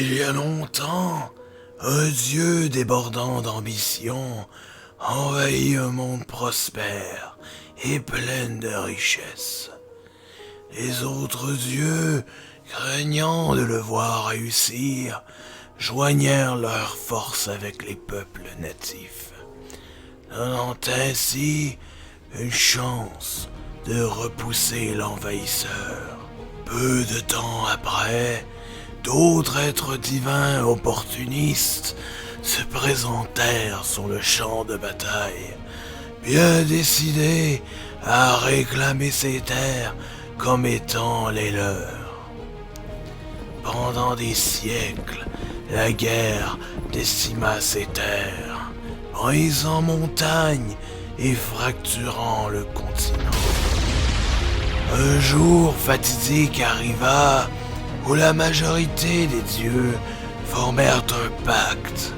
Il y a longtemps, un dieu débordant d'ambition envahit un monde prospère et plein de richesses. Les autres dieux, craignant de le voir réussir, joignèrent leurs forces avec les peuples natifs, donnant ainsi une chance de repousser l'envahisseur. Peu de temps après, d'autres êtres divins opportunistes se présentèrent sur le champ de bataille, bien décidés à réclamer ces terres comme étant les leurs. Pendant des siècles, la guerre décima ces terres, brisant montagnes et fracturant le continent. Un jour fatidique arriva où la majorité des dieux formèrent un pacte,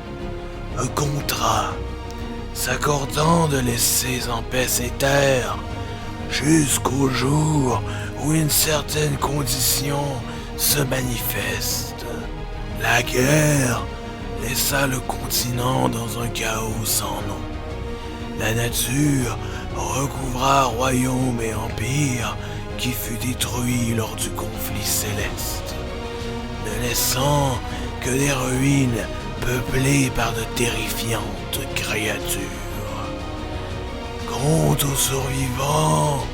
un contrat, s'accordant de laisser en paix ces terres jusqu'au jour où une certaine condition se manifeste. La guerre laissa le continent dans un chaos sans nom. La nature recouvra royaume et empire qui fut détruit lors du conflit céleste, ne laissant que des ruines peuplées par de terrifiantes créatures. Quant aux survivants,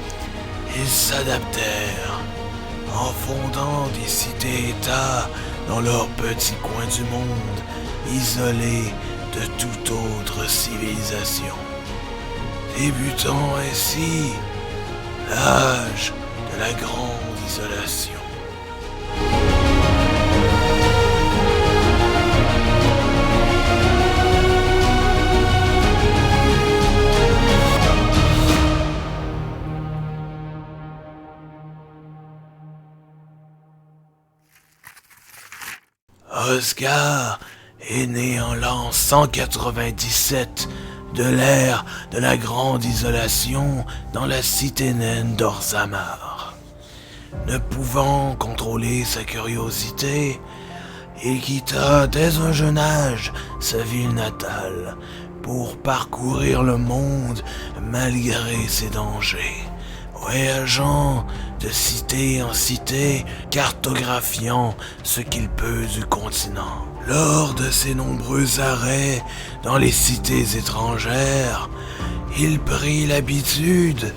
ils s'adaptèrent en fondant des cités-États dans leur petit coin du monde, isolés de toute autre civilisation, débutant ainsi l'âge de la grande isolation. Osgare est né en l'an 197 de l'ère de la grande isolation dans la cité naine d'Orzammar. Ne pouvant contrôler sa curiosité, il quitta dès un jeune âge sa ville natale pour parcourir le monde malgré ses dangers, voyageant de cité en cité, cartographiant ce qu'il peut du continent. Lors de ses nombreux arrêts dans les cités étrangères, il prit l'habitude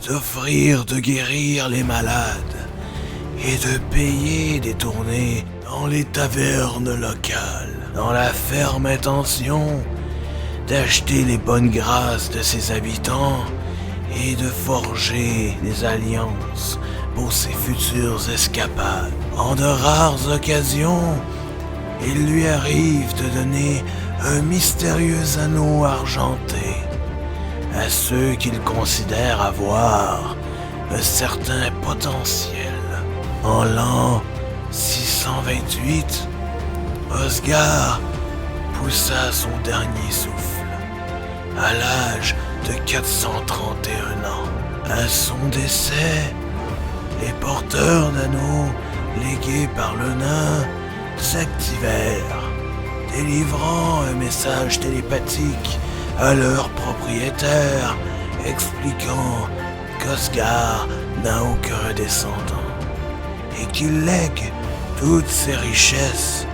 d'offrir de guérir les malades et de payer des tournées dans les tavernes locales, dans la ferme intention d'acheter les bonnes grâces de ses habitants et de forger des alliances pour ses futures escapades. En de rares occasions, il lui arrive de donner un mystérieux anneau argenté à ceux qu'il considère avoir un certain potentiel. En l'an 628, Osgare poussa son dernier souffle, à l'âge de 431 ans. À son décès, les porteurs d'anneaux légués par le nain s'activèrent, délivrant un message télépathique à leur propriétaire, expliquant qu'Osgare n'a aucun descendant et qu'il lègue toutes ses richesses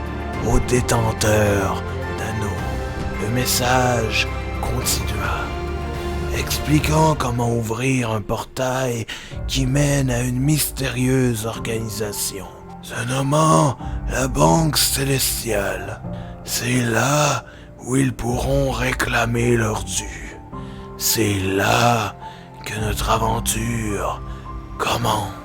aux détenteurs d'anneaux. Le message continua, expliquant comment ouvrir un portail qui mène à une mystérieuse organisation, se nommant la Banque Célestiale. C'est là où ils pourront réclamer leur dû. C'est là que notre aventure commence.